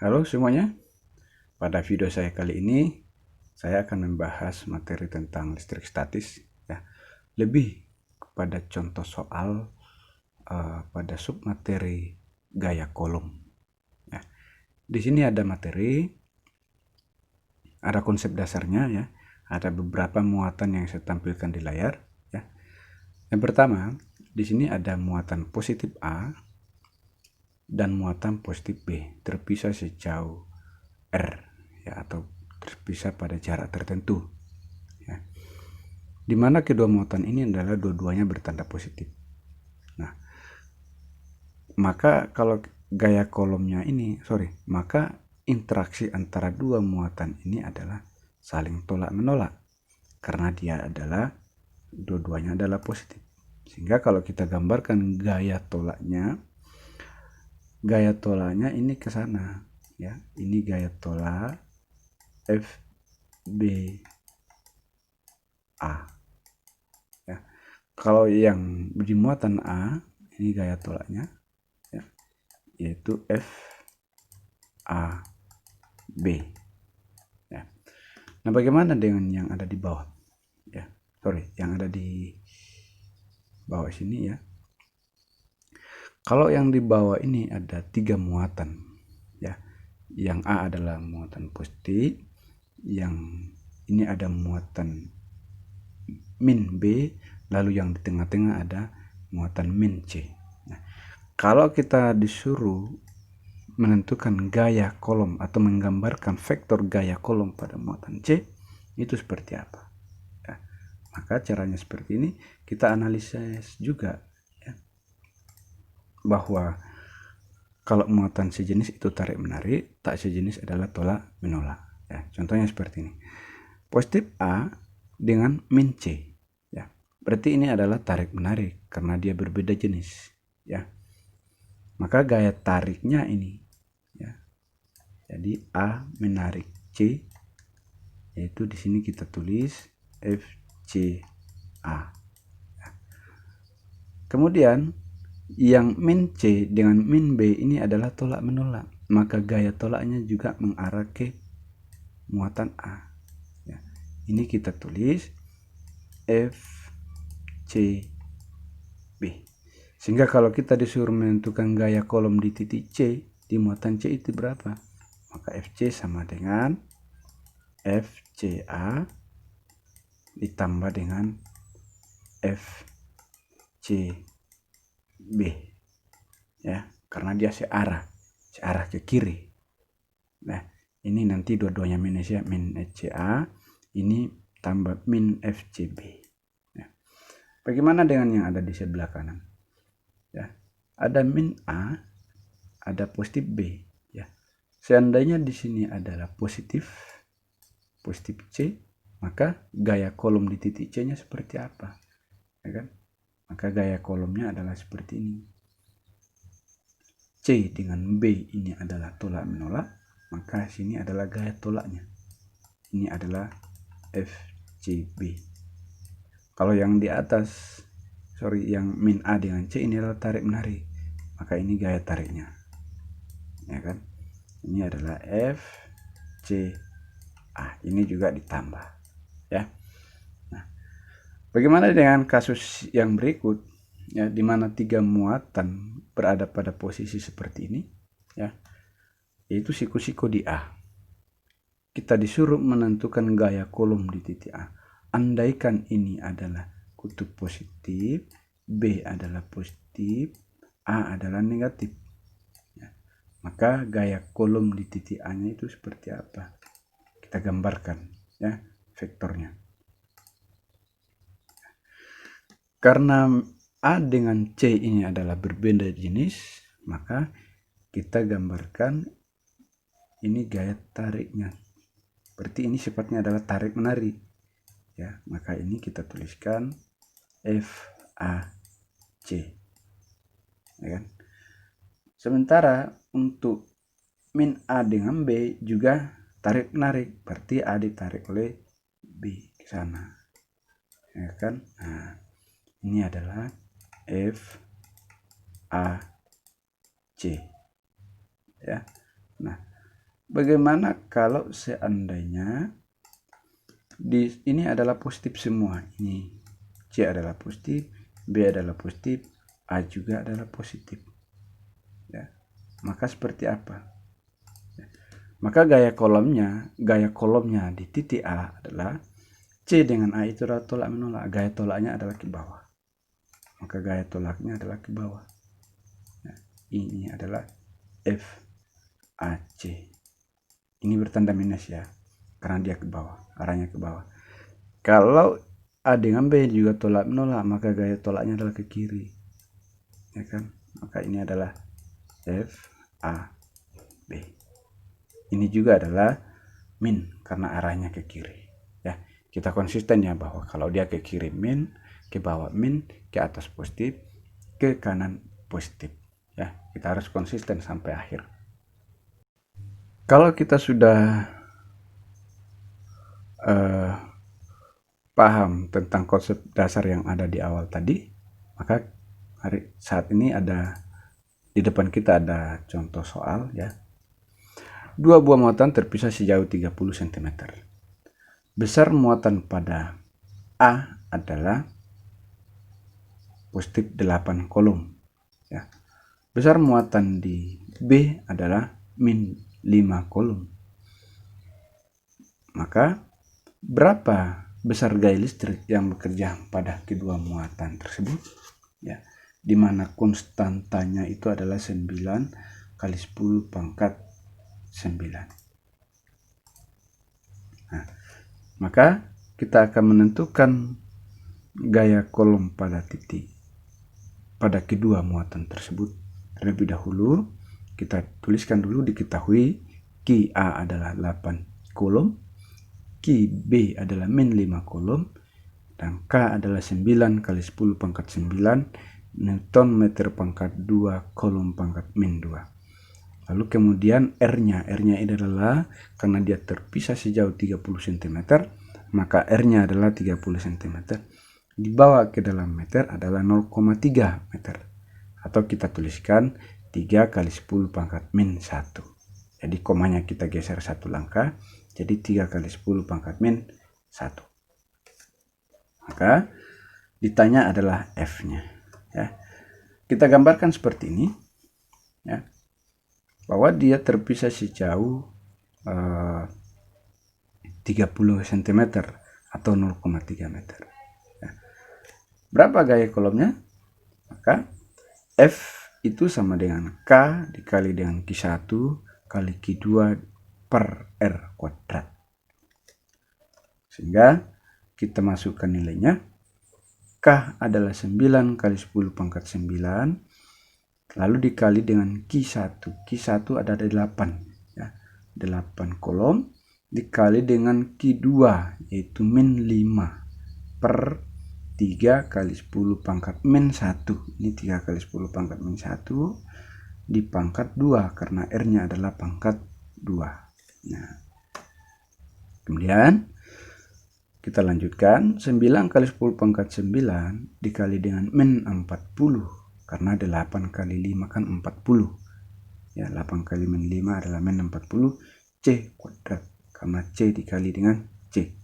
Halo semuanya, pada video saya kali ini saya akan membahas materi tentang listrik statis ya. Lebih kepada contoh soal pada submateri gaya kolom ya. Di sini ada materi, ada konsep dasarnya ya, ada beberapa muatan yang saya tampilkan di layar ya. Yang pertama, di sini ada muatan positif A dan muatan positif B terpisah sejauh R ya, atau terpisah pada jarak tertentu ya, dimana kedua muatan ini adalah dua-duanya bertanda positif. Nah, maka kalau gaya kolomnya ini maka interaksi antara dua muatan ini adalah saling tolak menolak karena dia adalah dua-duanya adalah positif. Sehingga kalau kita gambarkan gaya tolaknya ini ke sana ya, ini gaya tolak FBA ya. Kalau yang di muatan A ini gaya tolaknya ya, yaitu FAB ya. Nah, bagaimana dengan yang ada di bawah ya, yang ada di bawah sini ya. Kalau yang di bawah ini ada 3 muatan ya. Yang A adalah muatan positif, yang ini ada muatan min B, lalu yang di tengah-tengah ada muatan min C. Nah, kalau kita disuruh menentukan gaya kolom atau menggambarkan vektor gaya kolom pada muatan C, itu seperti apa ya, maka caranya seperti ini. Kita analisis juga ya, bahwa kalau muatan sejenis itu tarik menarik, tak sejenis adalah tolak menolak ya. Contohnya seperti ini, positif A dengan min C ya, berarti ini adalah tarik menarik karena dia berbeda jenis ya. Maka gaya tariknya ini ya, jadi A menarik C, yaitu di sini kita tulis FCA. Kemudian yang min C dengan min B ini adalah tolak menolak, maka gaya tolaknya juga mengarah ke muatan A ya. Ini kita tulis FCB. Sehingga kalau kita disuruh menentukan gaya kolom di titik C, di muatan C itu berapa, maka FC sama dengan FCA ditambah dengan FCB ya, karena dia searah ke kiri. Nah, ini nanti dua-duanya minus ya, min FCA ini tambah min FCB ya. Bagaimana dengan yang ada di sebelah kanan ya, ada min A, ada positif B ya. Seandainya di sini adalah positif C, maka gaya kolom di titik C nya seperti apa ya kan. Maka gaya kolomnya adalah seperti ini. C dengan B ini adalah tolak menolak, maka sini adalah gaya tolaknya. Ini adalah FCB. Kalau yang di atas, yang min A dengan C ini adalah tarik menarik, maka ini gaya tariknya ya kan. Ini adalah FCA, ini juga ditambah ya. Nah, bagaimana dengan kasus yang berikut ya, di mana 3 muatan berada pada posisi seperti ini ya, yaitu siku-siku di A. Kita disuruh menentukan gaya kolom di titik A. Andaikan ini adalah kutub positif, B adalah positif, A adalah negatif ya, maka gaya kolom di titik A nya itu seperti apa, kita gambarkan ya vektornya. Karena A dengan C ini adalah berbeda jenis, maka kita gambarkan ini gaya tariknya. Berarti ini sifatnya adalah tarik menarik ya, maka ini kita tuliskan FAC ya kan. Sementara untuk min A dengan B juga tarik menarik, berarti A ditarik oleh B ke sana ya kan. Nah, ini adalah FAC ya. Nah, bagaimana kalau seandainya ini adalah positif semua? Ini C adalah positif, B adalah positif, A juga adalah positif. Ya, maka seperti apa? Maka gaya kolomnya di titik A adalah C dengan A itu adalah tolak menolak. Gaya tolaknya adalah ke bawah. Maka gaya tolaknya adalah ke bawah. Nah, ini adalah FAC. Ini bertanda minus ya, karena dia ke bawah, arahnya ke bawah. Kalau A dengan B juga tolak menolak, maka gaya tolaknya adalah ke kiri. Ya kan? Maka ini adalah FAB. Ini juga adalah min karena arahnya ke kiri. Ya, kita konsisten ya bahwa kalau dia ke kiri min, ke bawah min, ke atas positif, ke kanan positif. Ya, kita harus konsisten sampai akhir. Kalau kita sudah paham tentang konsep dasar yang ada di awal tadi, maka saat ini ada di depan kita ada contoh soal ya. Dua buah muatan terpisah sejauh 30 cm. Besar muatan pada A adalah positif 8 kolom ya. Besar muatan di B adalah min 5 kolom. Maka berapa besar gaya listrik yang bekerja pada kedua muatan tersebut? Ya, di mana konstantanya itu adalah 9 kali 10 pangkat 9. Nah, maka kita akan menentukan gaya kolom pada kedua muatan tersebut. Terlebih dahulu kita tuliskan dulu, diketahui Ki A adalah 8 kolom, Ki B adalah min 5 kolom, dan K adalah 9 kali 10 pangkat 9 Newton meter pangkat 2 kolom pangkat min 2. Lalu kemudian R-nya adalah, karena dia terpisah sejauh 30 cm, maka R-nya adalah 30 cm. Dibawa ke dalam meter adalah 0,3 meter. Atau kita tuliskan 3 kali 10 pangkat min 1. Jadi komanya kita geser satu langkah, jadi 3 kali 10 pangkat min 1. Maka ditanya adalah F-nya ya. Kita gambarkan seperti ini ya, bahwa dia terpisah sejauh 30 cm atau 0,3 meter ya. Berapa gaya kolomnya? Maka F itu sama dengan K dikali dengan Q1 kali Q2 per R kuadrat. Sehingga kita masukkan nilainya. K adalah 9 kali 10 pangkat 9. Lalu dikali dengan Q1. Q1 ada 8. Ya, 8 kolom. Dikali dengan Q2 yaitu min 5 per 3 kali 10 pangkat min 1. Ini 3 kali 10 pangkat min 1 dipangkat 2 karena R-nya adalah pangkat 2. Nah, kemudian kita lanjutkan 9 kali 10 pangkat 9 dikali dengan min 40 karena 8 kali 5 kan 40. Ya, 8 kali min 5 adalah min 40 C kuadrat karena C dikali dengan C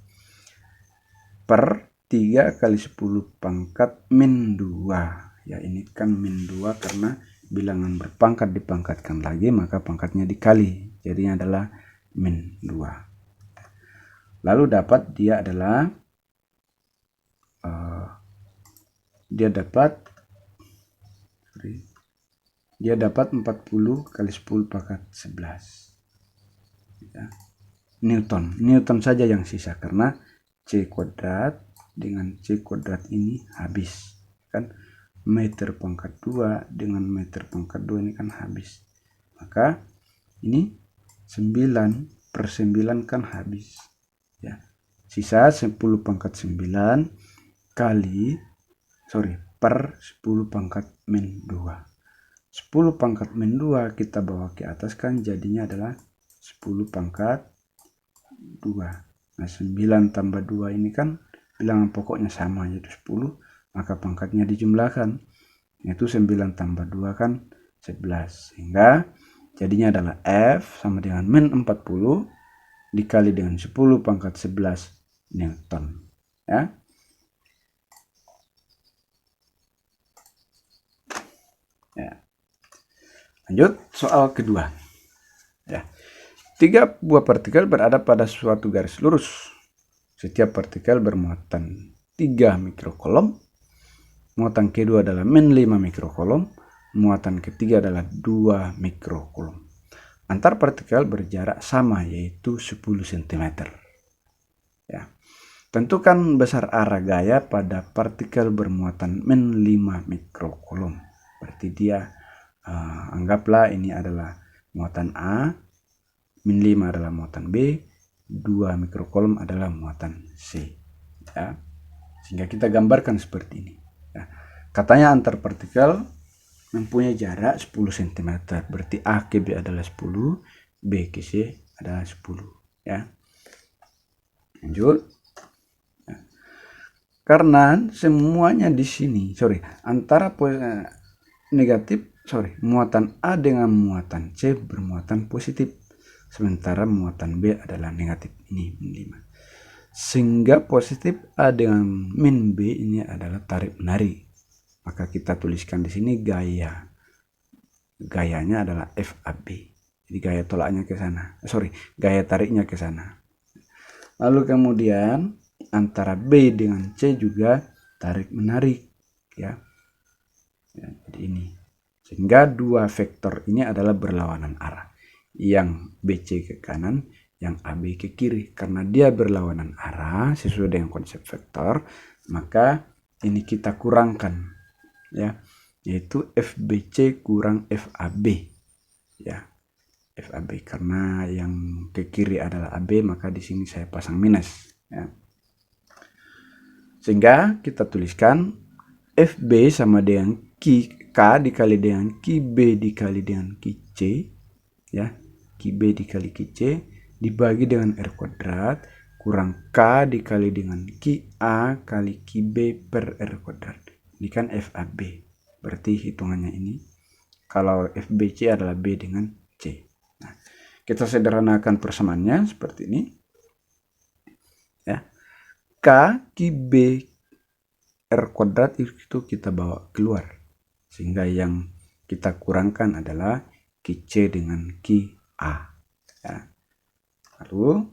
per 3 kali 10 pangkat min 2. Ya, ini kan min 2 karena bilangan berpangkat dipangkatkan lagi, maka pangkatnya dikali. Jadinya adalah min 2. Lalu dapat dia adalah dia dapat 40 kali 10 pangkat 11. Ya. Newton saja yang sisa karena C kuadrat dengan C kuadrat ini habis kan, meter pangkat 2 dengan meter pangkat 2 ini kan habis, maka ini 9 per 9 kan habis ya, sisa 10 pangkat 9 kali per 10 pangkat min 2. 10 pangkat min 2 kita bawa ke atas kan jadinya adalah 10 pangkat 2. Nah, 9 tambah 2 ini kan bilangan pokoknya sama yaitu 10, maka pangkatnya dijumlahkan yaitu 9 tambah 2 kan 11, sehingga Jadinya adalah F sama dengan min 40 dikali dengan 10 pangkat 11 Newton. Ya. Ya. Lanjut soal kedua. Ya. 3 buah partikel berada pada suatu garis lurus. Setiap partikel bermuatan 3 mikrokolom. Muatan kedua adalah min 5 mikrokolom. Muatan ketiga adalah 2 mikrokolom. Antar partikel berjarak sama, yaitu 10 cm. Ya. Tentukan besar arah gaya pada partikel bermuatan min 5 mikrokolom. Berarti dia anggaplah ini adalah muatan A, min 5 adalah muatan B, 2 mikrokolom adalah muatan C. Ya. Sehingga kita gambarkan seperti ini. Ya. Katanya antar partikel mempunyai jarak 10 cm. Berarti A ke B adalah 10, B ke C adalah 10. Ya. Lanjut. Ya. Karena semuanya di sini, antara muatan A dengan muatan C bermuatan positif. Sementara muatan B adalah negatif. Ini min 5. Sehingga positif A dengan min B ini adalah tarik menarik. Maka kita tuliskan di sini gayanya adalah FAB. Jadi gaya tolaknya ke sana. Gaya tariknya ke sana. Lalu kemudian antara B dengan C juga tarik menarik, ya. Jadi ini. Sehingga dua vektor ini adalah berlawanan arah. Yang BC ke kanan, yang AB ke kiri. Karena dia berlawanan arah sesuai dengan konsep vektor, maka ini kita kurangkan, ya, yaitu FBC kurang FAB, ya. FAB karena yang ke kiri adalah AB, maka di sini saya pasang minus, ya. Sehingga kita tuliskan FB sama dengan K dikali dengan QB dikali dengan QC, ya. QB dikali QC dibagi dengan R kuadrat kurang K dikali dengan QA kali QB per R kuadrat. Ini kan FAB. Berarti hitungannya ini. Kalau FBC adalah B dengan C. Nah, kita sederhanakan persamaannya seperti ini. Ya. K QB R kuadrat itu kita bawa keluar. Sehingga yang kita kurangkan adalah QC dengan QA. Ya. Lalu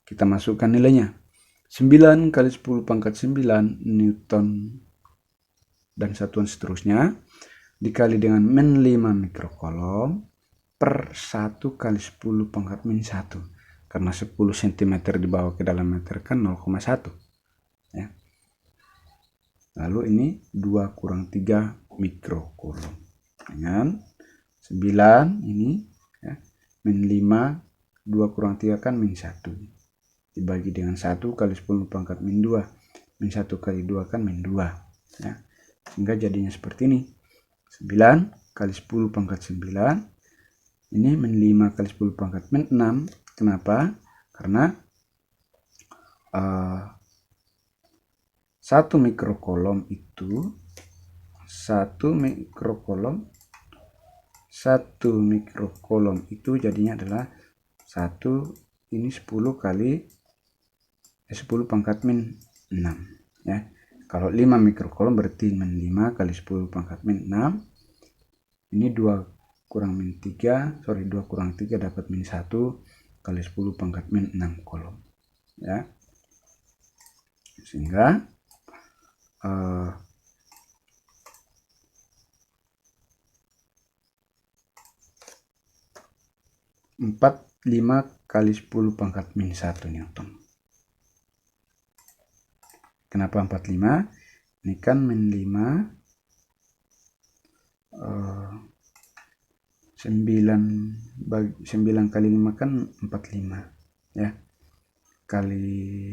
kita masukkan nilainya. 9 kali 10 pangkat 9 Newton dan satuan seterusnya dikali dengan min 5 mikrokolom per 1 kali 10 pangkat min 1. Karena 10 cm dibawa ke dalam meter kan 0,1. Ya. Lalu ini 2 kurang 3 mikrokolom. Dengan 9 ini, ya, min 5, 2 kurang 3 kan min 1. Dibagi dengan 1 kali 10 pangkat min 2. Min 1 kali 2 kan min 2. Ya. Sehingga jadinya seperti ini. 9 kali 10 pangkat 9. Ini min 5 kali 10 pangkat min 6. Kenapa? Karena 1 mikrokolom itu 1 mikrokolom itu jadinya adalah 1 ini 10 kali 10 pangkat min 6, ya. Kalau 5 mikrokolom berarti min 5 kali 10 pangkat min 6. Ini 2 kurang min 3, 2 kurang 3 dapat min 1 kali 10 pangkat min 6 kolom, ya. Sehingga 45 kali 10 pangkat min 1 Newton. Kenapa 45? Ini kan min 5 9 kali 5 kan 45, ya. Kali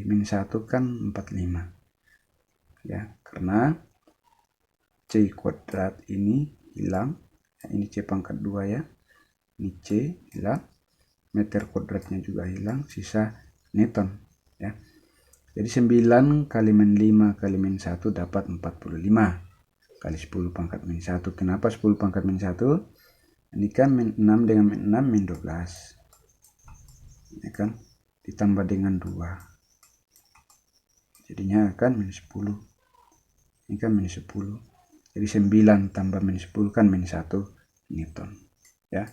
min 1 kan 45. Ya, karena C kuadrat ini hilang. Ini C pangkat 2, ya. Ini C hilang. Meter kuadratnya juga hilang, sisa Newton, ya. Jadi 9 kali min 5 kali min 1 dapat 45 kali 10 pangkat min 1. Kenapa 10 pangkat min 1? Ini kan min 6 dengan min 6 min 12, ya kan, ditambah dengan 2 jadinya akan min 10. Ini kan min 10, jadi 9 tambah min 10 kan min 1 Newton, ya.